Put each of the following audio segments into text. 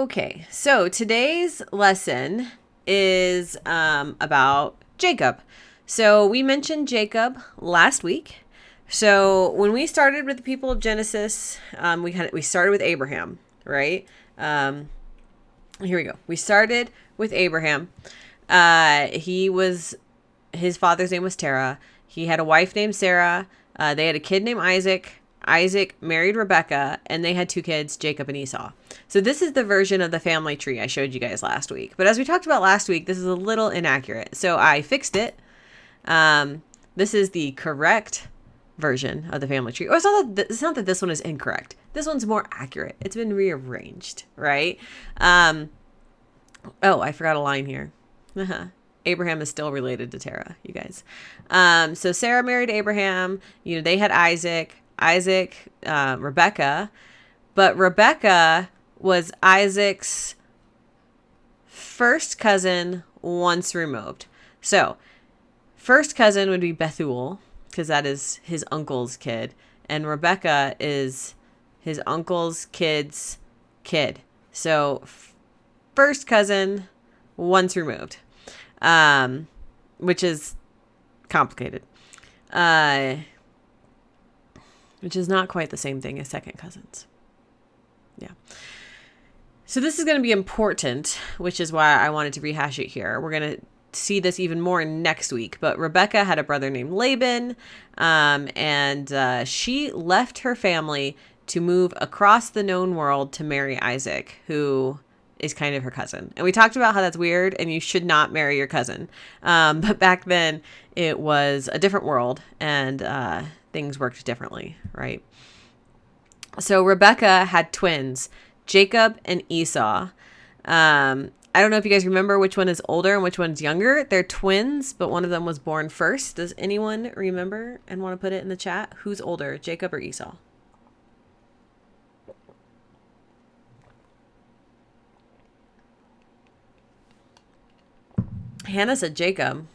Okay, so today's lesson is about Jacob. So we mentioned Jacob last week. So when we started with the people of Genesis, we started with Abraham, right? Here we go. We started with Abraham. His father's name was Terah. He had a wife named Sarah. They had a kid named Isaac. Isaac married Rebecca, and they had two kids, Jacob and Esau. So this is the version of the family tree I showed you guys last week. But as we talked about last week, this is a little inaccurate. So I fixed it. This is the correct version of the family tree. Or it's not that this one is incorrect. This one's more accurate. It's been rearranged, right? Oh, I forgot a line here. Abraham is still related to Terah, you guys. So Sarah married Abraham. They had Isaac, Rebecca. But Rebecca was Isaac's first cousin once removed. So first cousin would be Bethuel, because that is his uncle's kid. And Rebecca is his uncle's kid's kid. So first cousin once removed, which is complicated, which is not quite the same thing as second cousins. Yeah. So this is going to be important, which is why I wanted to rehash it here. We're going to see this even more next week. But Rebecca had a brother named Laban, and she left her family to move across the known world to marry Isaac, who is kind of her cousin. And we talked about how that's weird and you should not marry your cousin. But back then it was a different world and things worked differently, right? So Rebecca had twins, Jacob and Esau. I don't know if you guys remember which one is older and which one's younger. They're twins, but one of them was born first. Does anyone remember and want to put it in the chat? Who's older, Jacob or Esau? Hannah said Jacob,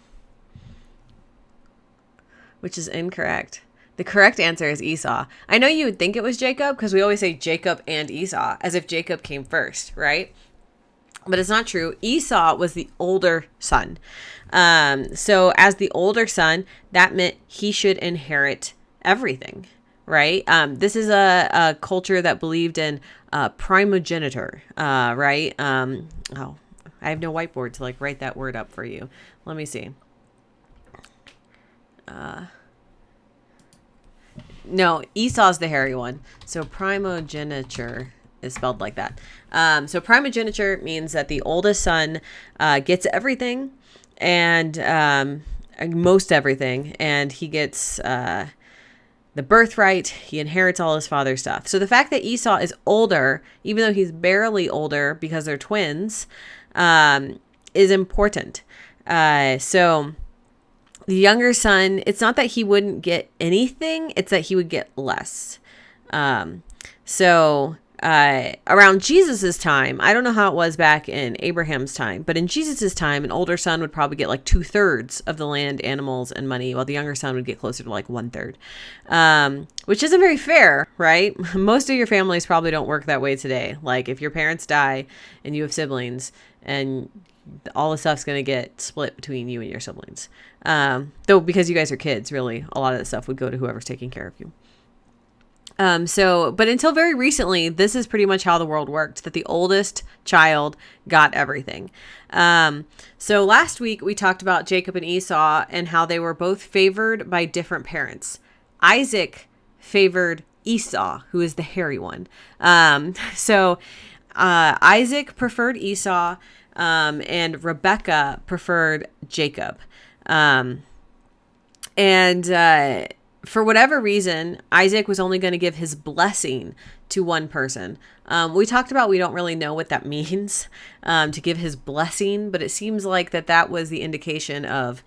which is incorrect. The correct answer is Esau. I know you would think it was Jacob because we always say Jacob and Esau as if Jacob came first, right? But it's not true. Esau was the older son. So as the older son, that meant he should inherit everything, right? This is a culture that believed in primogeniture, right? I have no whiteboard to write that word up for you. Let me see. No, Esau's the hairy one. So primogeniture is spelled like that. So primogeniture means that the oldest son gets everything and most everything, and he gets the birthright. He inherits all his father's stuff. So the fact that Esau is older, even though he's barely older because they're twins, is important. So the younger son, it's not that he wouldn't get anything, it's that he would get less. Around Jesus's time, I don't know how it was back in Abraham's time, but in Jesus's time, an older son would probably get 2/3 of the land, animals, and money, while the younger son would get closer to 1/3, which isn't very fair, right? Most of your families probably don't work that way today. If your parents die and you have siblings, and all the stuff's going to get split between you and your siblings. Though because you guys are kids, really, a lot of that stuff would go to whoever's taking care of you. But until very recently, this is pretty much how the world worked, that the oldest child got everything. So last week we talked about Jacob and Esau and how they were both favored by different parents. Isaac favored Esau, who is the hairy one. Isaac preferred Esau, and Rebecca preferred Jacob. For whatever reason, Isaac was only going to give his blessing to one person. We talked about we don't really know what that means, to give his blessing, but it seems like that was the indication of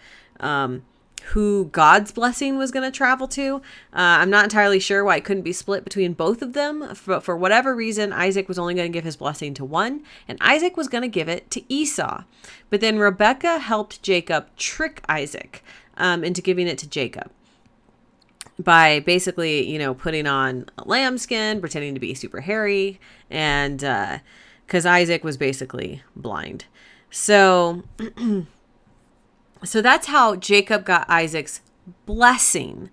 who God's blessing was going to travel to. I'm not entirely sure why it couldn't be split between both of them. For whatever reason, Isaac was only going to give his blessing to one, and Isaac was going to give it to Esau. But then Rebecca helped Jacob trick Isaac into giving it to Jacob by basically, putting on a lambskin, pretending to be super hairy, and because Isaac was basically blind. So, so that's how Jacob got Isaac's blessing.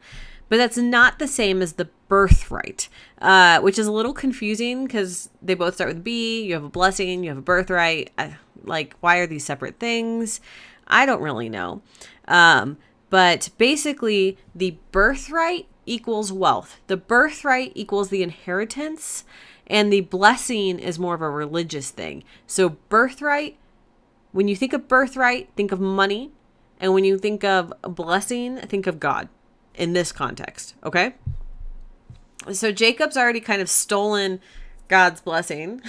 But that's not the same as the birthright, which is a little confusing because they both start with B. You have a blessing, you have a birthright. Like, why are these separate things? I don't really know. But basically, the birthright equals wealth. The birthright equals the inheritance, and the blessing is more of a religious thing. So birthright, when you think of birthright, think of money. And when you think of a blessing, think of God in this context. Okay. So Jacob's already kind of stolen God's blessing.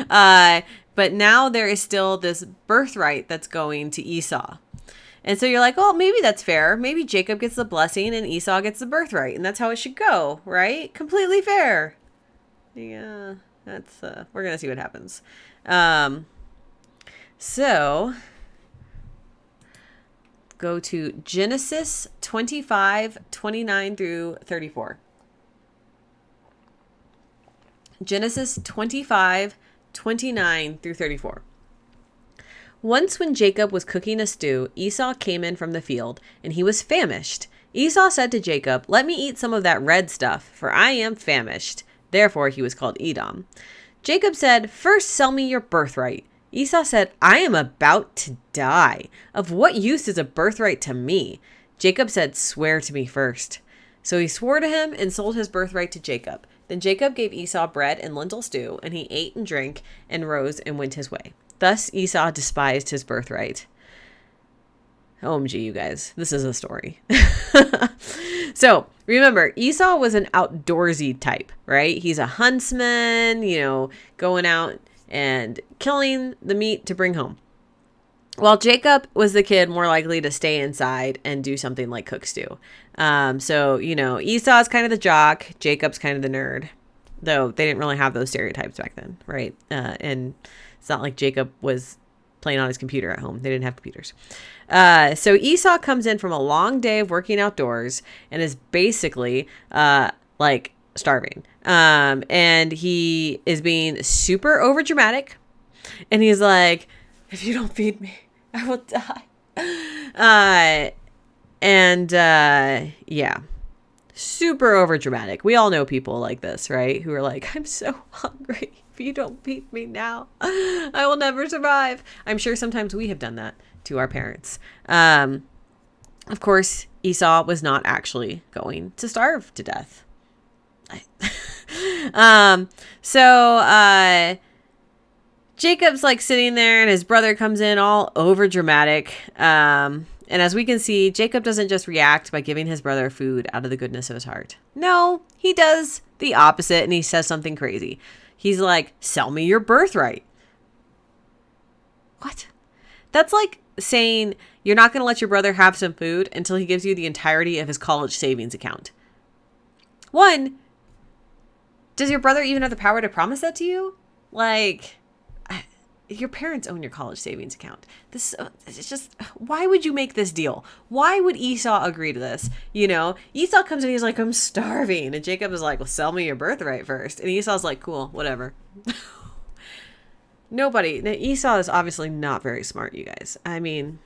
But now there is still this birthright that's going to Esau. And so you're like, oh, maybe that's fair. Maybe Jacob gets the blessing and Esau gets the birthright. And that's how it should go, right? Completely fair. Yeah, that's, we're going to see what happens. So go to Genesis 25, 29 through 34. Genesis 25, 29 through 34. Once when Jacob was cooking a stew, Esau came in from the field, and he was famished. Esau said to Jacob, "Let me eat some of that red stuff, for I am famished." Therefore he was called Edom. Jacob said, "First sell me your birthright." Esau said, "I am about to die. Of what use is a birthright to me?" Jacob said, "Swear to me first." So he swore to him and sold his birthright to Jacob. Then Jacob gave Esau bread and lentil stew, and he ate and drank and rose and went his way. Thus Esau despised his birthright. OMG, you guys, this is a story. So remember, Esau was an outdoorsy type, right? He's a huntsman, going out and killing the meat to bring home. While Jacob was the kid more likely to stay inside and do something like cook stew. So, Esau's kind of the jock, Jacob's kind of the nerd, though they didn't really have those stereotypes back then, right? And it's not like Jacob was playing on his computer at home. They didn't have computers. So Esau comes in from a long day of working outdoors and is basically like starving. And he is being super overdramatic. And he's like, "If you don't feed me, I will die." Yeah, super overdramatic. We all know people like this, right? Who are like, "I'm so hungry. If you don't feed me now, I will never survive." I'm sure sometimes we have done that to our parents. Of course, Esau was not actually going to starve to death. Jacob's like sitting there and his brother comes in all over dramatic. And as we can see, Jacob doesn't just react by giving his brother food out of the goodness of his heart. No, he does the opposite and he says something crazy. He's like, "Sell me your birthright." What? That's like saying you're not going to let your brother have some food until he gives you the entirety of his college savings account. One, does your brother even have the power to promise that to you? Like, your parents own your college savings account. It's just, why would you make this deal? Why would Esau agree to this? Esau comes in, he's like, "I'm starving." And Jacob is like, "Well, sell me your birthright first." And Esau's like, "Cool, whatever." Esau is obviously not very smart, you guys. I mean,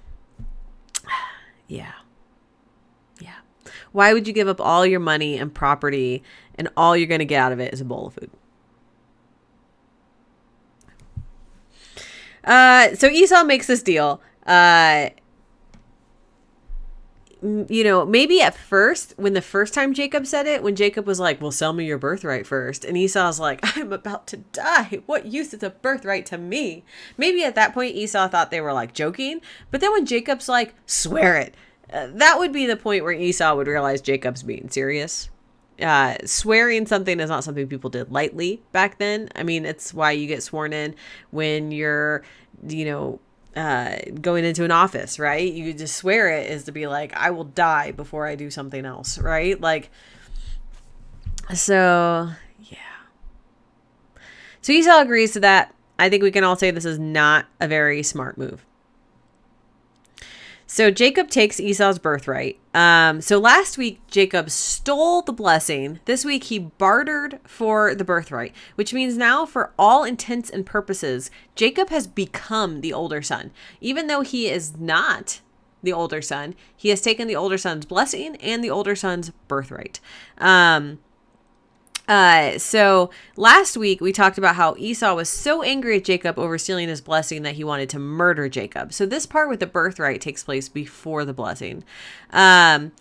yeah. Why would you give up all your money and property and all you're going to get out of it is a bowl of food? So Esau makes this deal. Maybe at first, when the first time Jacob said it, when Jacob was like, "Well, sell me your birthright first," and Esau's like, "I'm about to die. What use is a birthright to me?" Maybe at that point Esau thought they were like joking, but then when Jacob's like, "Swear it," that would be the point where Esau would realize Jacob's being serious. Swearing something is not something people did lightly back then. I mean, it's why you get sworn in when you're, going into an office, right? You just swear it is to be like, "I will die before I do something else," right? Like, so yeah. So Esau agrees to that. I think we can all say this is not a very smart move. So Jacob takes Esau's birthright. So last week, Jacob stole the blessing. This week, he bartered for the birthright, which means now, for all intents and purposes, Jacob has become the older son. Even though he is not the older son, he has taken the older son's blessing and the older son's birthright. So last week we talked about how Esau was so angry at Jacob over stealing his blessing that he wanted to murder Jacob. So this part with the birthright takes place before the blessing. That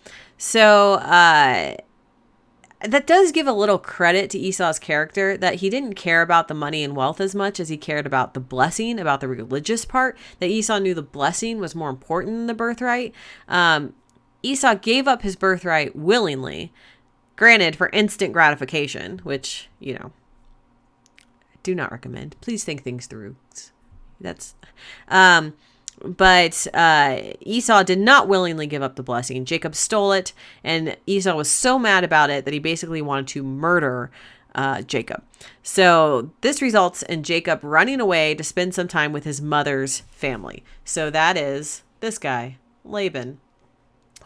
does give a little credit to Esau's character, that he didn't care about the money and wealth as much as he cared about the blessing, about the religious part, that Esau knew the blessing was more important than the birthright. Esau gave up his birthright willingly, granted for instant gratification, which, I do not recommend. Please think things through. But Esau did not willingly give up the blessing. Jacob stole it, and Esau was so mad about it that he basically wanted to murder Jacob. So this results in Jacob running away to spend some time with his mother's family. So that is this guy, Laban.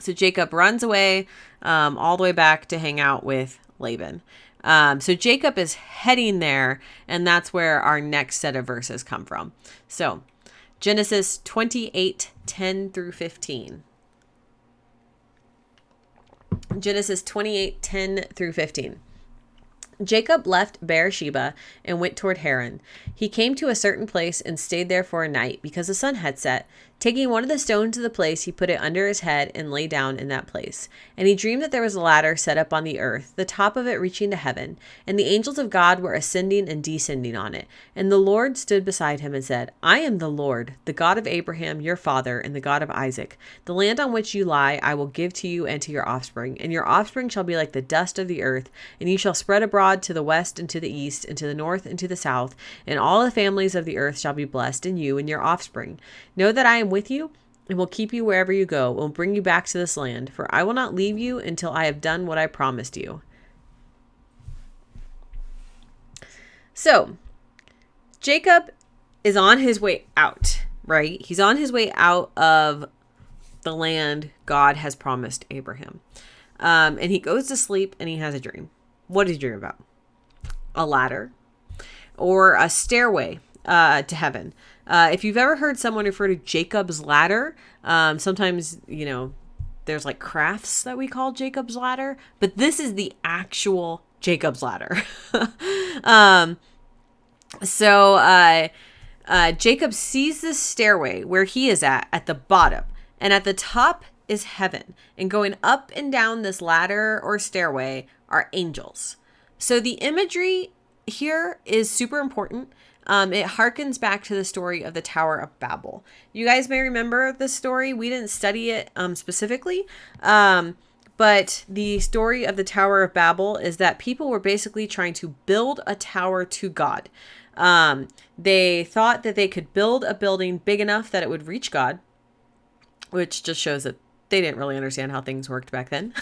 So Jacob runs away all the way back to hang out with Laban. So Jacob is heading there, and that's where our next set of verses come from. So Genesis 28:10 through 15. Genesis 28:10 through 15. Jacob left Beersheba and went toward Haran. He came to a certain place and stayed there for a night because the sun had set. Taking one of the stones of the place, he put it under his head and lay down in that place. And he dreamed that there was a ladder set up on the earth, the top of it reaching to heaven, and the angels of God were ascending and descending on it. And the Lord stood beside him and said, I am the Lord, the God of Abraham, your father, and the God of Isaac. The land on which you lie I will give to you and to your offspring, and your offspring shall be like the dust of the earth, and you shall spread abroad to the west and to the east and to the north and to the south, and all the families of the earth shall be blessed in you and your offspring. Know that I am with you and will keep you wherever you go, and will bring you back to this land, for I will not leave you until I have done what I promised you. So Jacob is on his way out, right? He's on his way out of the land God has promised Abraham. And he goes to sleep and he has a dream. What does he dream about? A ladder or a stairway to heaven. If you've ever heard someone refer to Jacob's ladder, sometimes, there's like crafts that we call Jacob's ladder, but this is the actual Jacob's ladder. Jacob sees this stairway where he is at the bottom, and at the top is heaven, and going up and down this ladder or stairway are angels. So the imagery here is super important. It harkens back to the story of the Tower of Babel. You guys may remember this story. We didn't study it specifically, but the story of the Tower of Babel is that people were basically trying to build a tower to God. They thought that they could build a building big enough that it would reach God, which just shows that they didn't really understand how things worked back then.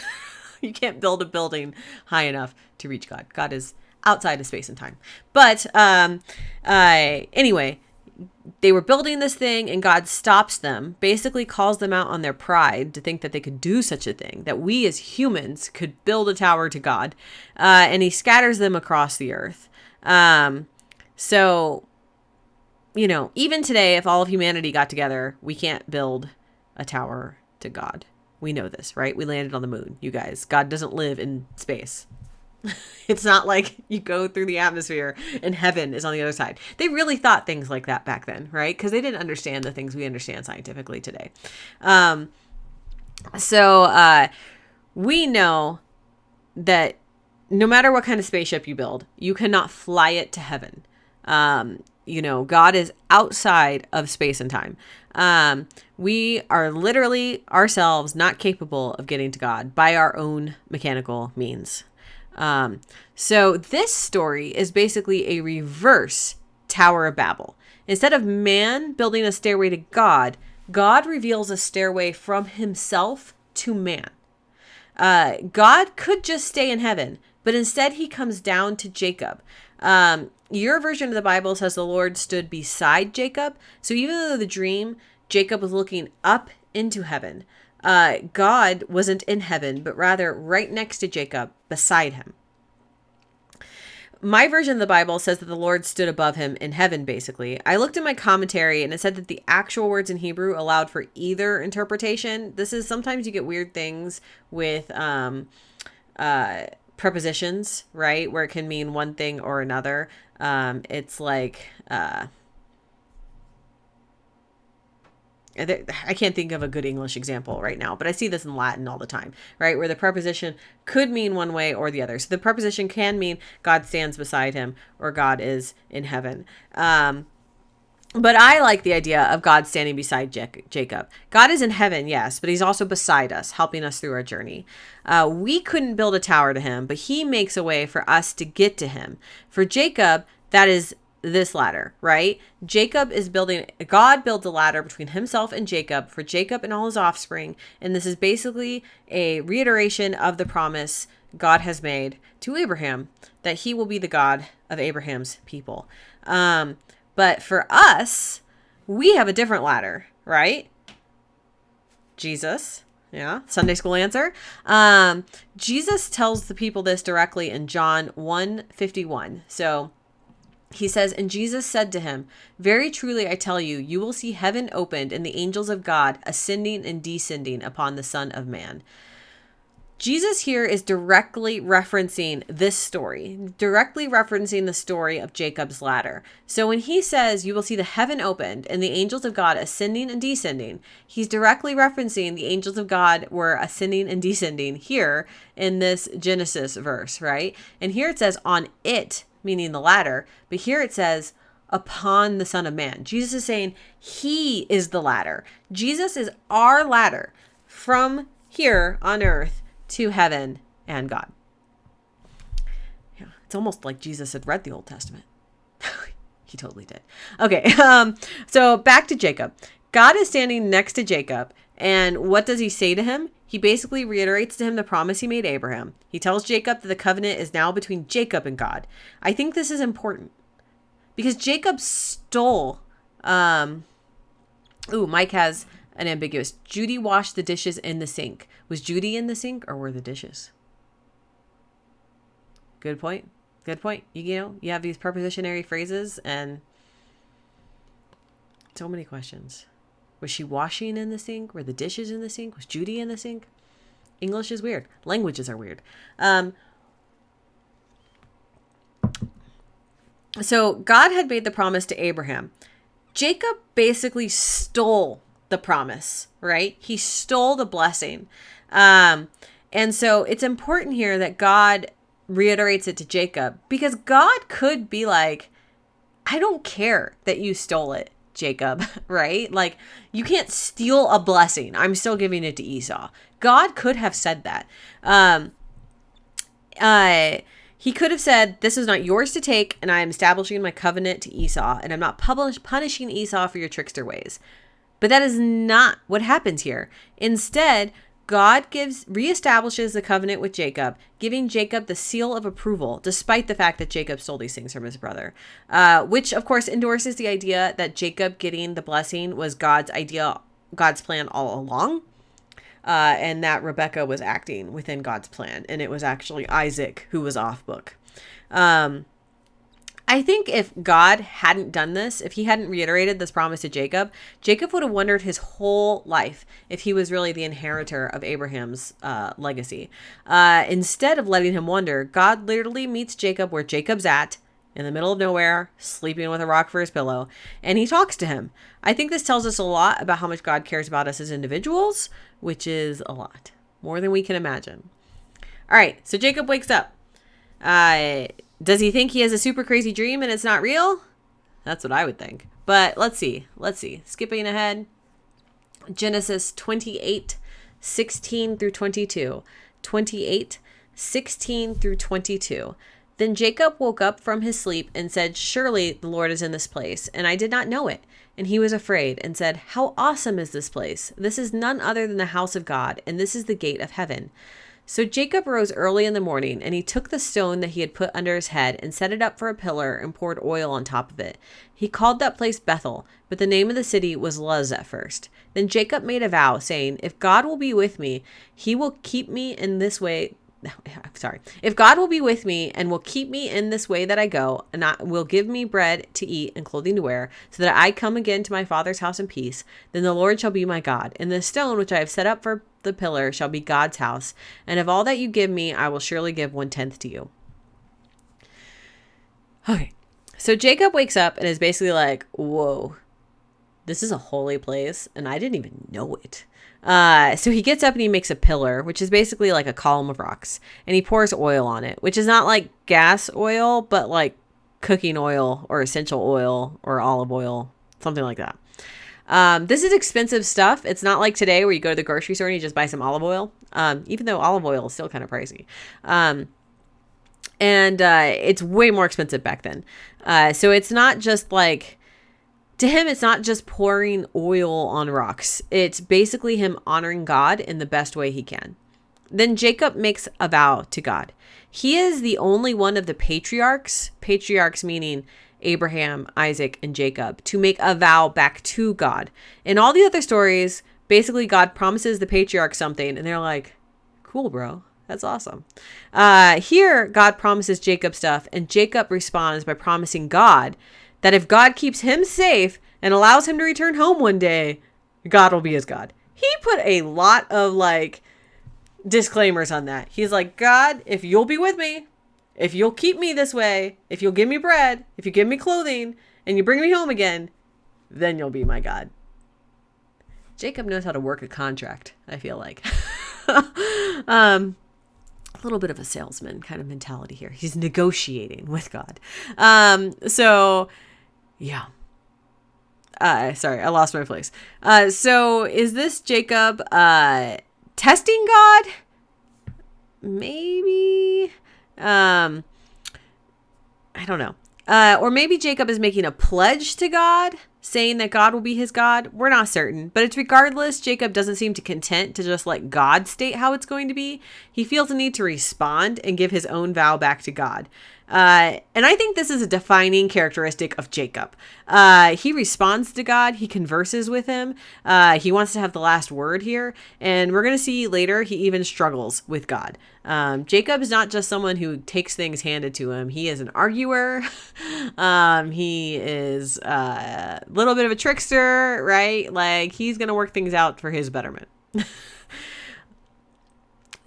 You can't build a building high enough to reach God. God is outside of space and time. But anyway, they were building this thing, and God stops them, basically calls them out on their pride to think that they could do such a thing, that we as humans could build a tower to God, and he scatters them across the earth. So, even today, if all of humanity got together, we can't build a tower to God. We know this, right? We landed on the moon, you guys. God doesn't live in space. It's not like you go through the atmosphere and heaven is on the other side. They really thought things like that back then, right? Because they didn't understand the things we understand scientifically today. We know that no matter what kind of spaceship you build, you cannot fly it to heaven. God is outside of space and time. We are literally ourselves not capable of getting to God by our own mechanical means. So this story is basically a reverse Tower of Babel. Instead of man building a stairway to God, God reveals a stairway from himself to man. God could just stay in heaven, but instead he comes down to Jacob. Your version of the Bible says the Lord stood beside Jacob. So even though the dream, Jacob was looking up into heaven. God wasn't in heaven, but rather right next to Jacob, beside him. My version of the Bible says that the Lord stood above him in heaven, basically. I looked in my commentary and it said that the actual words in Hebrew allowed for either interpretation. This is sometimes you get weird things with prepositions, right? Where it can mean one thing or another. It's like, I can't think of a good English example right now, but I see this in Latin all the time, right? Where the preposition could mean one way or the other. So the preposition can mean God stands beside him or God is in heaven. But I like the idea of God standing beside Jacob. God is in heaven, yes, but he's also beside us, helping us through our journey. We couldn't build a tower to him, but he makes a way for us to get to him. For Jacob, that is this ladder, right? God builds a ladder between himself and Jacob for Jacob and all his offspring. And this is basically a reiteration of the promise God has made to Abraham that he will be the God of Abraham's people. But for us, we have a different ladder, right? Jesus. Yeah. Sunday school answer. Jesus tells the people this directly in John 1:51. So he says, and Jesus said to him, very truly, I tell you, you will see heaven opened and the angels of God ascending and descending upon the Son of Man. Jesus here is directly referencing this story, directly referencing the story of Jacob's ladder. So when he says you will see the heaven opened and the angels of God ascending and descending, he's directly referencing the angels of God were ascending and descending here in this Genesis verse, right? And here it says on it, meaning the ladder, but here it says upon the Son of Man. Jesus is saying he is the ladder. Jesus is our ladder from here on earth to heaven and God. Yeah, it's almost like Jesus had read the Old Testament. He totally did. Okay, so back to Jacob. God is standing next to Jacob, and what does he say to him? He basically reiterates to him the promise he made Abraham. He tells Jacob that the covenant is now between Jacob and God. I think this is important because Jacob stole. Mike has an ambiguous. Judy washed the dishes in the sink. Was Judy in the sink or were the dishes? Good point. Good point. You have these prepositionary phrases and so many questions. Was she washing in the sink? Were the dishes in the sink? Was Judy in the sink? English is weird. Languages are weird. So God had made the promise to Abraham. Jacob basically stole the promise, right? He stole the blessing. And so it's important here that God reiterates it to Jacob because God could be like, I don't care that you stole it, Jacob, right? Like you can't steal a blessing. I'm still giving it to Esau. God could have said that. He could have said, this is not yours to take, and I am establishing my covenant to Esau, and I'm not punishing Esau for your trickster ways. But that is not what happens here. Instead, God reestablishes the covenant with Jacob, giving Jacob the seal of approval, despite the fact that Jacob stole these things from his brother, which of course endorses the idea that Jacob getting the blessing was God's plan all along, and that Rebekah was acting within God's plan, and it was actually Isaac who was off book. I think if God hadn't done this, if he hadn't reiterated this promise to Jacob, Jacob would have wondered his whole life if he was really the inheritor of Abraham's legacy. Instead of letting him wonder, God literally meets Jacob where Jacob's at, in the middle of nowhere, sleeping with a rock for his pillow, and he talks to him. I think this tells us a lot about how much God cares about us as individuals, which is a lot, more than we can imagine. All right, so Jacob wakes up. Does he think he has a super crazy dream and it's not real? That's what I would think. But let's see. Skipping ahead. Genesis 28:16 through 22. 28:16 through 22. Then Jacob woke up from his sleep and said, surely the Lord is in this place, and I did not know it. And he was afraid and said, how awesome is this place? This is none other than the house of God, and this is the gate of heaven. So Jacob rose early in the morning, and he took the stone that he had put under his head and set it up for a pillar and poured oil on top of it. He called that place Bethel, but the name of the city was Luz at first. Then Jacob made a vow, saying, if God will be with me, he will keep me in this way. If God will be with me and will keep me in this way that I go, and will give me bread to eat and clothing to wear, so that I come again to my father's house in peace, then the Lord shall be my God. And the stone which I have set up for the pillar shall be God's house. And of all that you give me, I will surely give 1/10 to you. Okay. So Jacob wakes up and is basically like, whoa, this is a holy place, and I didn't even know it. So he gets up and he makes a pillar, which is basically like a column of rocks, and he pours oil on it, which is not like gas oil, but like cooking oil or essential oil or olive oil, something like that. This is expensive stuff. It's not like today where you go to the grocery store and you just buy some olive oil, even though olive oil is still kind of pricey. And it's way more expensive back then. So it's not just like, to him, it's not just pouring oil on rocks. It's basically him honoring God in the best way he can. Then Jacob makes a vow to God. He is the only one of the patriarchs meaning Abraham, Isaac, and Jacob, to make a vow back to God. In all the other stories, basically God promises the patriarch something, and they're like, cool, bro. That's awesome. Here, God promises Jacob stuff, and Jacob responds by promising God that if God keeps him safe and allows him to return home one day, God will be his God. He put a lot of like disclaimers on that. He's like, God, if you'll be with me, if you'll keep me this way, if you'll give me bread, if you give me clothing, and you bring me home again, then you'll be my God. Jacob knows how to work a contract, I feel like. A little bit of a salesman kind of mentality here. He's negotiating with God. Yeah. Sorry, I lost my place. So is this Jacob testing God? Maybe. I don't know. Or maybe Jacob is making a pledge to God, saying that God will be his God. We're not certain, but it's regardless. Jacob doesn't seem to content to just let God state how it's going to be. He feels the need to respond and give his own vow back to God. And I think this is a defining characteristic of Jacob. He responds to God. He converses with him. He wants to have the last word here. And we're going to see later, he even struggles with God. Jacob is not just someone who takes things handed to him. He is an arguer. He is a little bit of a trickster, right? Like he's going to work things out for his betterment.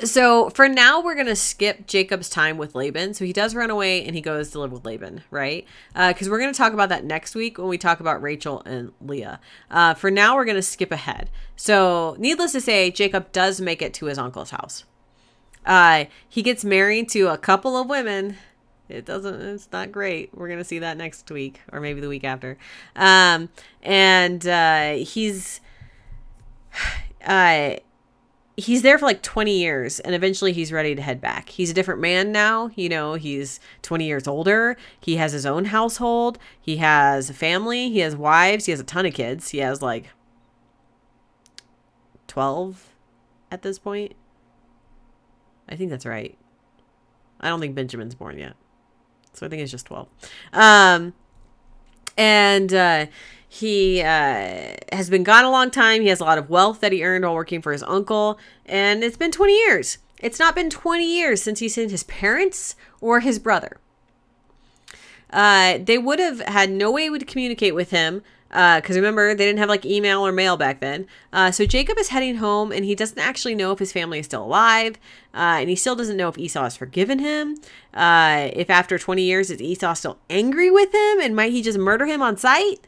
So for now, we're going to skip Jacob's time with Laban. So he does run away and he goes to live with Laban, right? Because we're going to talk about that next week when we talk about Rachel and Leah. For now, we're going to skip ahead. So needless to say, Jacob does make it to his uncle's house. He gets married to a couple of women. It's not great. We're going to see that next week or maybe the week after. He's there for like 20 years and eventually he's ready to head back. He's a different man now. You know, he's 20 years older. He has his own household. He has a family. He has wives. He has a ton of kids. He has like 12 at this point. I think that's right. I don't think Benjamin's born yet. So I think it's just 12. He has been gone a long time. He has a lot of wealth that he earned while working for his uncle. And it's been 20 years. It's not been 20 years since he's seen his parents or his brother. They would have had no way to communicate with him. Because remember, they didn't have like email or mail back then. So Jacob is heading home and he doesn't actually know if his family is still alive. And he still doesn't know if Esau has forgiven him. If after 20 years, is Esau still angry with him? And might he just murder him on sight?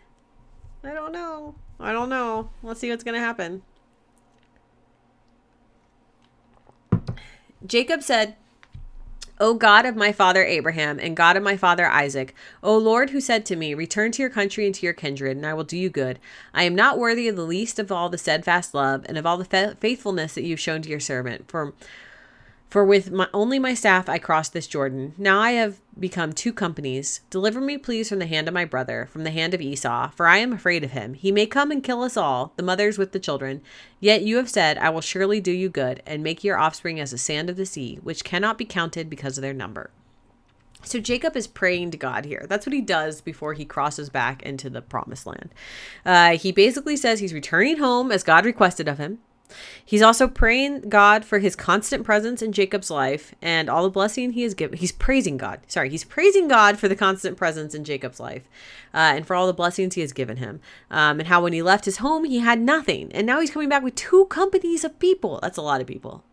I don't know. Let's see what's going to happen. Jacob said, O God of my father Abraham and God of my father Isaac, O Lord, who said to me, return to your country and to your kindred, and I will do you good. I am not worthy of the least of all the steadfast love and of all the faithfulness that you've shown to your servant. For For with only my staff I crossed this Jordan. Now I have become two companies. Deliver me, please, from the hand of my brother, from the hand of Esau, for I am afraid of him. He may come and kill us all, the mothers with the children. Yet you have said, I will surely do you good, and make your offspring as the sand of the sea, which cannot be counted because of their number. So Jacob is praying to God here. That's what he does before he crosses back into the promised land. He basically says he's returning home as God requested of him. He's also praying God for his constant presence in Jacob's life and all the blessing he has given. He's praising God. He's praising God for the constant presence in Jacob's life and for all the blessings he has given him. And how when he left his home, he had nothing. And now he's coming back with two companies of people. That's a lot of people,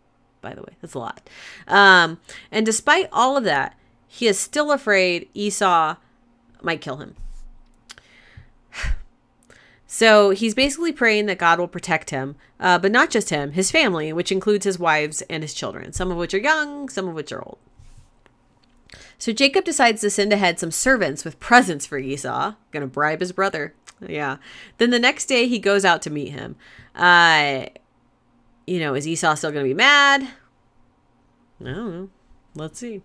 by the way. That's a lot. And despite all of that, he is still afraid Esau might kill him. So he's basically praying that God will protect him, but not just him, his family, which includes his wives and his children, some of which are young, some of which are old. So Jacob decides to send ahead some servants with presents for Esau, going to bribe his brother. Yeah. Then the next day he goes out to meet him. Is Esau still going to be mad? I don't know. Let's see.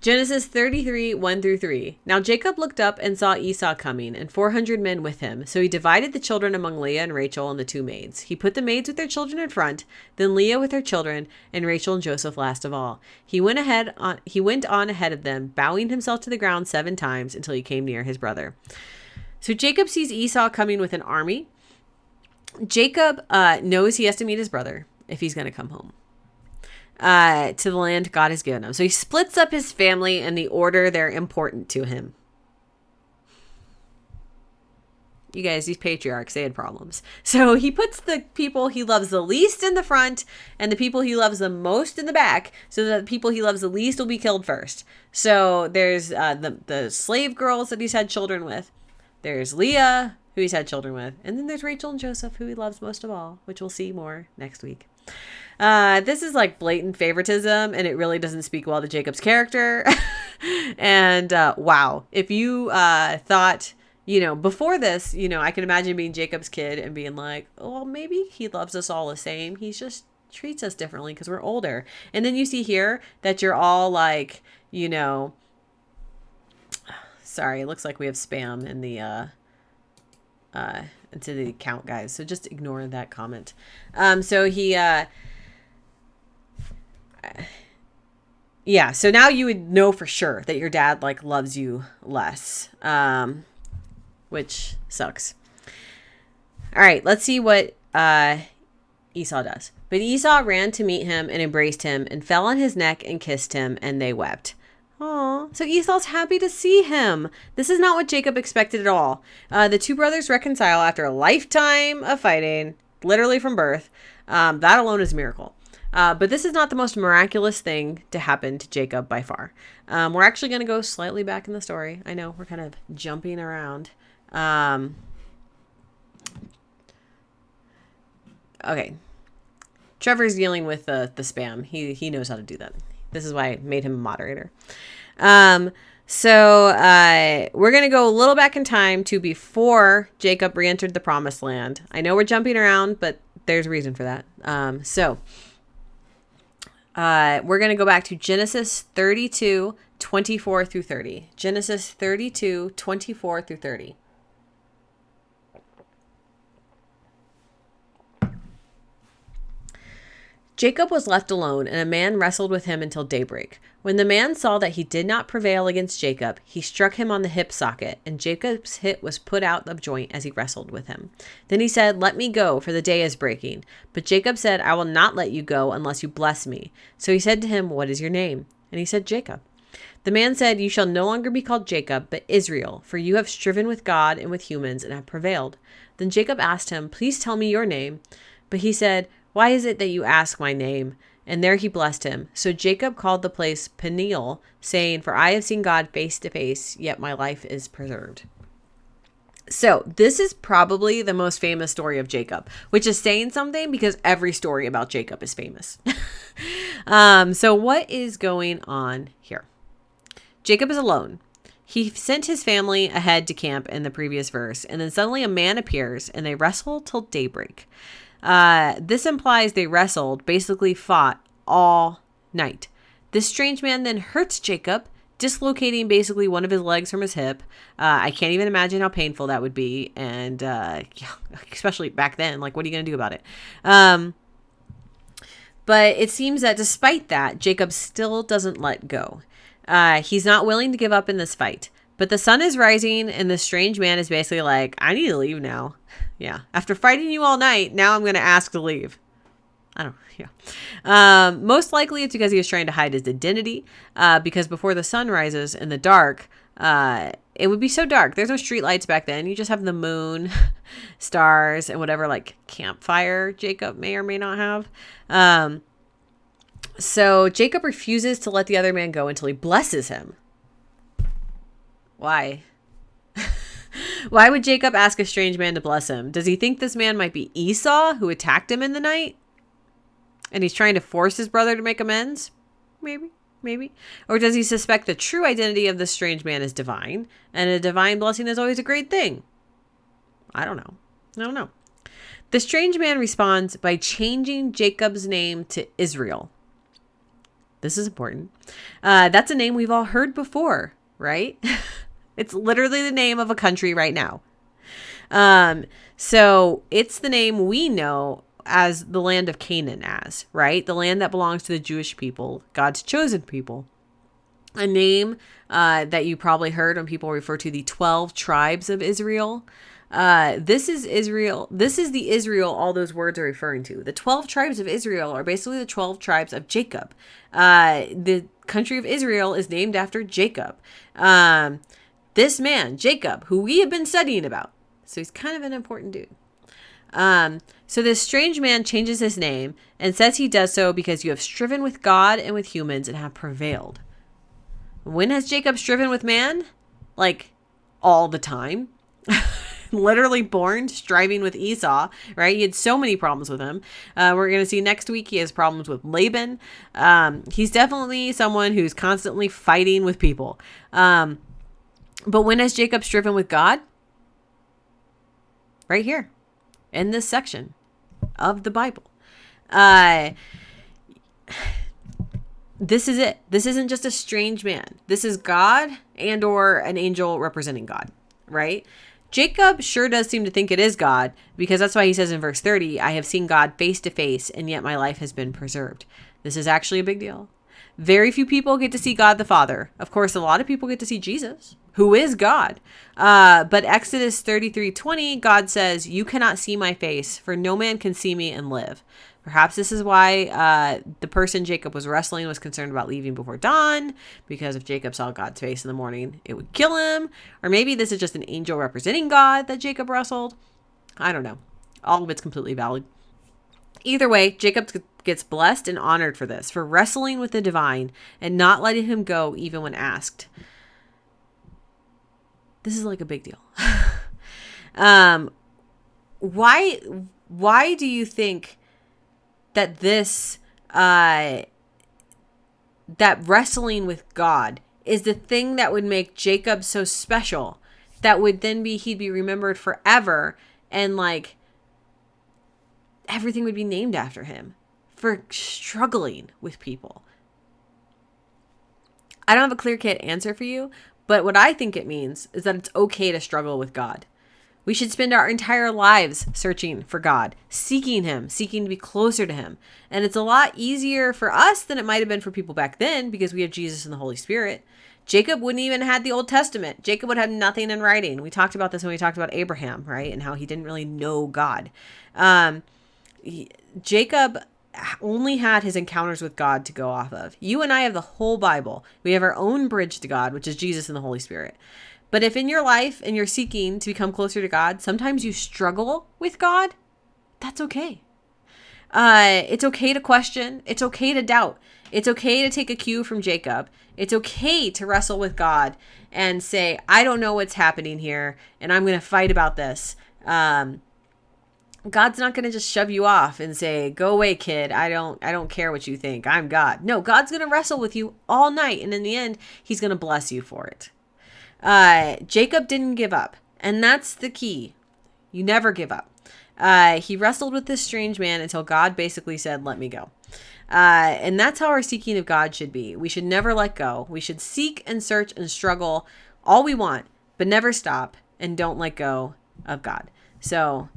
Genesis 33, 1-3. Now Jacob looked up and saw Esau coming, and 400 men with him. So he divided the children among Leah and Rachel and the two maids. He put the maids with their children in front, then Leah with her children, and Rachel and Joseph last of all. He went on ahead of them, bowing himself to the ground 7 times until he came near his brother. So Jacob sees Esau coming with an army. Jacob knows he has to meet his brother if he's going to come home. To the land God has given him. So he splits up his family in the order they're important to him. You guys, these patriarchs, they had problems. So he puts the people he loves the least in the front and the people he loves the most in the back, so that the people he loves the least will be killed first. So there's the slave girls that he's had children with. There's Leah, who he's had children with. And then there's Rachel and Joseph, who he loves most of all, which we'll see more next week. This is like blatant favoritism, and it really doesn't speak well to Jacob's character. And wow, if you thought, before this, I can imagine being Jacob's kid and being like, oh, well, maybe he loves us all the same. He just treats us differently because we're older. And then you see here that you're all like, sorry, it looks like we have spam in the into the account, guys. So just ignore that comment. So he so now you would know for sure that your dad loves you less, which sucks. All right, let's see what Esau does. But Esau ran to meet him and embraced him and fell on his neck and kissed him, and they wept. Oh, so Esau's happy to see him. This is not what Jacob expected at all. The two brothers reconcile after a lifetime of fighting, literally from birth. That alone is a miracle. But this is not the most miraculous thing to happen to Jacob by far. We're actually going to go slightly back in the story. I know we're kind of jumping around. Okay. Trevor's dealing with the spam. He knows how to do that. This is why I made him a moderator. So we're going to go a little back in time to before Jacob re-entered the promised land. I know we're jumping around, but there's a reason for that. We're going to go back to Genesis 32, 24 through 30. Genesis 32, 24 through 30. Jacob was left alone, and a man wrestled with him until daybreak. When the man saw that he did not prevail against Jacob, he struck him on the hip socket, and Jacob's hip was put out of joint as he wrestled with him. Then he said, "Let me go, for the day is breaking." But Jacob said, "I will not let you go unless you bless me." So he said to him, "What is your name?" And he said, "Jacob." The man said, "You shall no longer be called Jacob, but Israel, for you have striven with God and with humans and have prevailed." Then Jacob asked him, "Please tell me your name." But he said, "Why is it that you ask my name?" And there he blessed him. So Jacob called the place Peniel, saying, "For I have seen God face to face, yet my life is preserved." So this is probably the most famous story of Jacob, which is saying something because every story about Jacob is famous. So what is going on here? Jacob is alone. He sent his family ahead to camp in the previous verse, and then suddenly a man appears, and they wrestle till daybreak. This implies they wrestled, basically fought all night. This strange man then hurts Jacob, dislocating basically one of his legs from his hip. I can't even imagine how painful that would be. And yeah, especially back then, like, what are you going to do about it? But it seems that despite that, Jacob still doesn't let go. He's not willing to give up in this fight. But the sun is rising, and the strange man is basically like, I need to leave now. Yeah. After fighting you all night, now I'm going to ask to leave. I don't know. Yeah. Most likely it's because he was trying to hide his identity. Because before the sun rises in the dark, it would be so dark. There's no street lights back then. You just have the moon, stars, and whatever like campfire Jacob may or may not have. So Jacob refuses to let the other man go until he blesses him. Why? Why would Jacob ask a strange man to bless him? Does he think this man might be Esau, who attacked him in the night? And he's trying to force his brother to make amends? Maybe. Or does he suspect the true identity of this strange man is divine, and a divine blessing is always a great thing? I don't know. The strange man responds by changing Jacob's name to Israel. This is important. That's a name we've all heard before, right? It's literally the name of a country right now. So it's the name we know as the land of Canaan as, right? The land that belongs to the Jewish people, God's chosen people. A name that you probably heard when people refer to the 12 tribes of Israel. This is Israel. This is the Israel all those words are referring to. The 12 tribes of Israel are basically the 12 tribes of Jacob. The country of Israel is named after Jacob. This man, Jacob, who we have been studying about. So he's kind of an important dude. So this strange man changes his name and says he does so because you have striven with God and with humans and have prevailed. When has Jacob striven with man? Like all the time. Literally born striving with Esau, right? He had so many problems with him. We're going to see next week he has problems with Laban. He's definitely someone who's constantly fighting with people. But when has Jacob striven with God? Right here in this section of the Bible. This is it. This isn't just a strange man. This is God and or an angel representing God, right? Jacob sure does seem to think it is God, because that's why he says in verse 30, I have seen God face to face, and yet my life has been preserved. This is actually a big deal. Very few people get to see God the Father. Of course, a lot of people get to see Jesus, who is God. But Exodus 33:20, God says, you cannot see my face, for no man can see me and live. Perhaps this is why the person Jacob was wrestling was concerned about leaving before dawn, because if Jacob saw God's face in the morning, it would kill him. Or maybe this is just an angel representing God that Jacob wrestled. I don't know. All of it's completely valid. Either way, Jacob gets blessed and honored for this, for wrestling with the divine and not letting him go even when asked. This is like a big deal. Why do you think that this, that wrestling with God is the thing that would make Jacob so special, that would then he'd be remembered forever, and like everything would be named after him for struggling with people? I don't have a clear-cut answer for you, but what I think it means is that it's okay to struggle with God. We should spend our entire lives searching for God, seeking him, seeking to be closer to him. And it's a lot easier for us than it might have been for people back then, because we have Jesus and the Holy Spirit. Jacob wouldn't even have had the Old Testament. Jacob would have nothing in writing. We talked about this when we talked about Abraham, right? And how he didn't really know God. Jacob only had his encounters with God to go off of. You and I have the whole Bible. We have our own bridge to God, which is Jesus and the Holy Spirit. But if in your life and you're seeking to become closer to God, sometimes you struggle with God, that's okay. It's okay to question. It's okay to doubt. It's okay to take a cue from Jacob. It's okay to wrestle with God and say, I don't know what's happening here, and I'm going to fight about this. God's not going to just shove you off and say, go away, kid. I don't care what you think. I'm God. No, God's going to wrestle with you all night. And in the end, he's going to bless you for it. Jacob didn't give up. And that's the key. You never give up. He wrestled with this strange man until God basically said, let me go. And that's how our seeking of God should be. We should never let go. We should seek and search and struggle all we want, but never stop and don't let go of God. So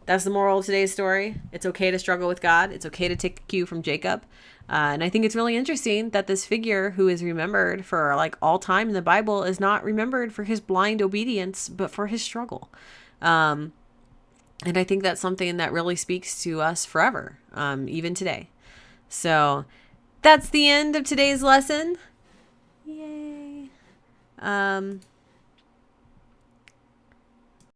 that's the moral of today's story. It's okay to struggle with God. It's okay to take a cue from Jacob. And I think it's really interesting that this figure who is remembered for like all time in the Bible is not remembered for his blind obedience, but for his struggle. And I think that's something that really speaks to us forever, even today. So that's the end of today's lesson. Yay.